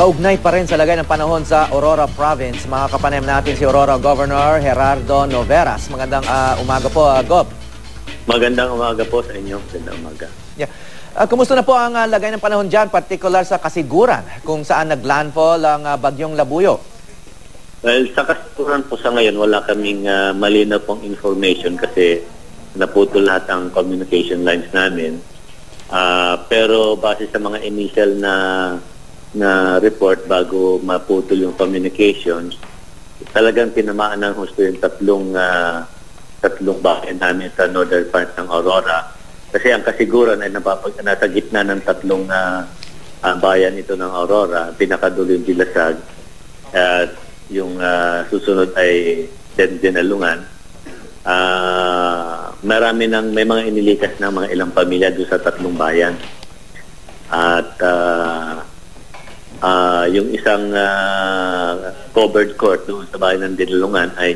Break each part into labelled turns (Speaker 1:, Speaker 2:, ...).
Speaker 1: Kaugnay pa rin sa lagay ng panahon sa Aurora Province. Makakapanem natin si Aurora Governor Gerardo Noveras. Magandang umaga po, Gov.
Speaker 2: Magandang umaga po sa inyo. Magandang umaga.
Speaker 1: Yeah. Kumusta na po ang lagay ng panahon dyan, particular sa Kasiguran, kung saan naglandfall ang bagyong Labuyo?
Speaker 2: Well, sa Kasiguran po sa ngayon, wala kaming malinaw pong information kasi naputol lahat ang communication lines namin. Pero base sa mga initial na report bago maputol yung communications, talagang tinamaan ng husto yung tatlong bayan namin sa northern part ng Aurora. Kasi ang Kasiguran ay nasa gitna ng tatlong bayan ito ng Aurora. Pinakadulo yung Dilasag at yung susunod ay Dinalungan. May mga inilikas na mga ilang pamilya doon sa tatlong bayan. At yung isang covered court doon sa bayan ng Dinalungan ay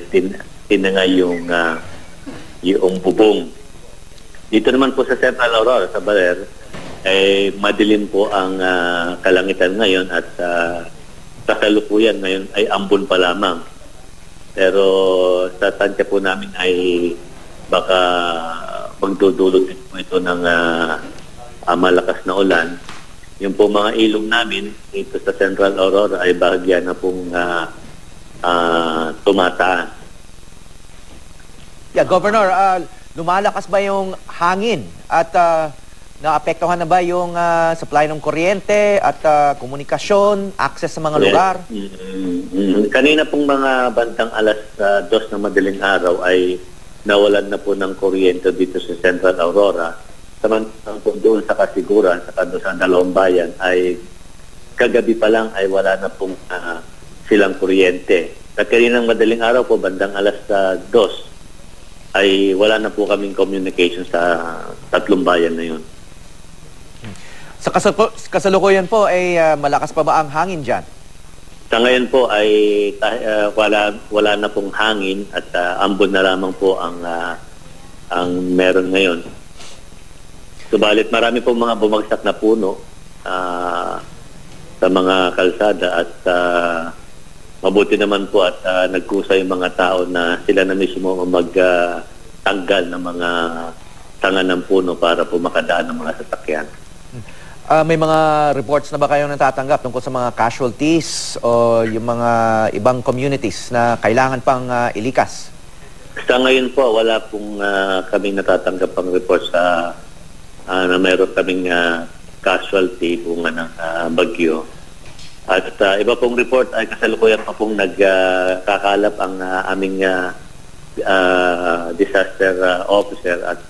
Speaker 2: tinangay yung bubong. Dito naman po sa Central Aurora, sa Baler, ay madilim po ang kalangitan ngayon at kasalukuyan ngayon ay ambon pa lamang. Pero sa tansya po namin ay baka magdudulot po ito ng malakas na ulan. Yung po mga ilog namin dito sa Central Aurora ay bahagya na pong tumataas.
Speaker 1: Yeah, Governor, lumalakas ba yung hangin at naapektuhan na ba yung supply ng kuryente at komunikasyon, access sa mga lugar?
Speaker 2: Kanina pong mga bandang alas 2 ng madaling araw ay nawalan na po ng kuryente dito sa Central Aurora. Samantalang po doon sa Kasiguran, sa dalawang bayan, ay kagabi pa lang ay wala na pong silang kuryente. At kaninang madaling araw po, bandang alas 2, ay wala na po kaming communication sa tatlong bayan na yun.
Speaker 1: Sa kasalukuyan po, ay malakas pa ba ang hangin dyan?
Speaker 2: Sa ngayon po ay wala na pong hangin at ambon na lamang po ang meron ngayon. Subalit marami pong mga bumagsak na puno sa mga kalsada at mabuti naman po at nagkusa yung mga tao na sila na mismo magtanggal ng mga tanga ng puno para po makadaan ng mga sasakyan.
Speaker 1: May mga reports na ba kayong natatanggap tungkol sa mga casualties o yung mga ibang communities na kailangan pang ilikas?
Speaker 2: Sa ngayon po, wala pong kaming natatanggap pang report na mayroon kaming casualty ng bagyo. At iba pong report ay kasalukuyan pa pong nagkakalap ang aming disaster officer at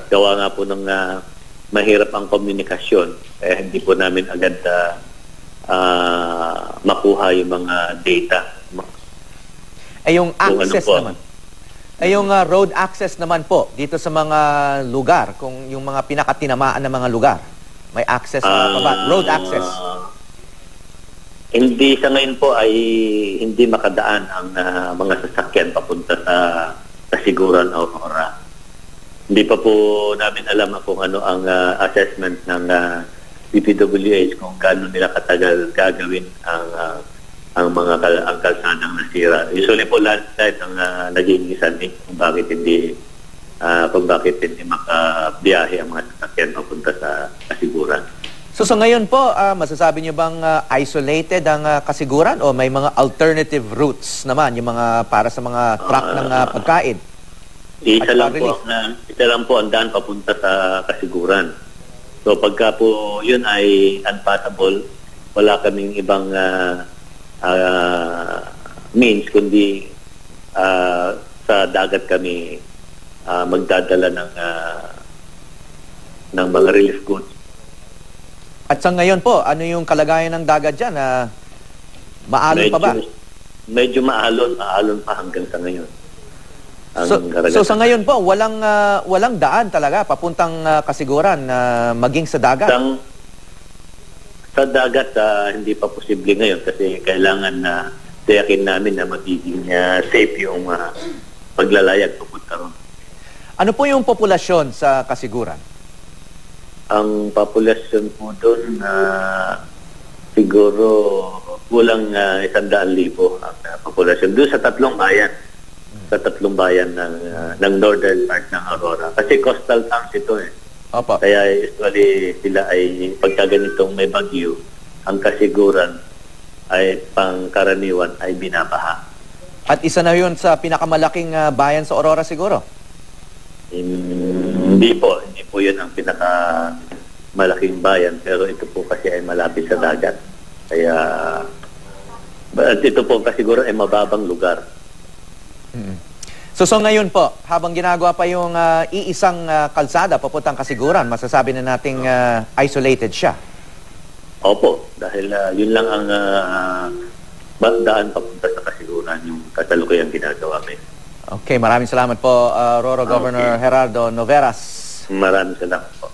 Speaker 2: gawa nga po ng mahirap ang komunikasyon. Hindi po namin agad makuha yung mga data.
Speaker 1: Yung access naman? Yung road access naman po dito sa mga lugar, kung yung mga pinakatinamaan na mga lugar, may access pa ba? Road access?
Speaker 2: Hindi sa ngayon po ay hindi makadaan ang mga sasakyan papunta sa Kasiguran o Aurora. Hindi pa po namin alam kung ano ang assessment ng DPWH kung gaano nila katagal gagawin ang kalsadang nasira. Usually po landslide ang naging sanhi kung bakit hindi makabiyahe ang mga sasakyan papunta sa Kasiguran.
Speaker 1: So sa ngayon po, masasabi niyo bang isolated ang Kasiguran o may mga alternative routes naman, yung mga para sa mga truck ng pagkain?
Speaker 2: Isa lang po ang daan papunta sa Kasiguran. So pagka po yun ay unpassable, wala kaming ibang means kundi sa dagat kami magdadala ng mga relief goods.
Speaker 1: At sa ngayon po, ano yung kalagayan ng dagat dyan? Maalon pa ba?
Speaker 2: Medyo maalon pa hanggang sa ngayon.
Speaker 1: So sa ngayon po, walang daan talaga papuntang Kasiguran maging sa dagat?
Speaker 2: Sa dagat, hindi pa posible ngayon kasi kailangan na tiyakin namin na magiging safe yung paglalayag pupunta ron.
Speaker 1: Ano po yung populasyon sa Kasiguran?
Speaker 2: Ang populasyon po doon siguro kulang 100,000 ang populasyon doon sa tatlong bayan. Sa tatlong bayan ng northern part ng Aurora. Kasi coastal towns ito eh.
Speaker 1: Opo.
Speaker 2: Kaya usually sila ay pagka ganitong may bagyo, ang kasiguran ay pangkaraniwan ay binabaha.
Speaker 1: At isa na yun sa pinakamalaking bayan sa Aurora siguro?
Speaker 2: Hindi po yun ang pinakamalaking bayan, pero ito po kasi ay malapit sa dagat. Kaya at ito po kasiguro ay mababang lugar.
Speaker 1: So ngayon po, habang ginagawa pa yung iisang kalsada papuntang Kasiguran, masasabi na nating isolated siya.
Speaker 2: Opo, dahil yun lang ang daan papunta sa Kasiguran, yung kasalukuyang ginagawa may.
Speaker 1: Okay, maraming salamat po, Roro Governor Gerardo Noveras.
Speaker 2: Maraming salamat po.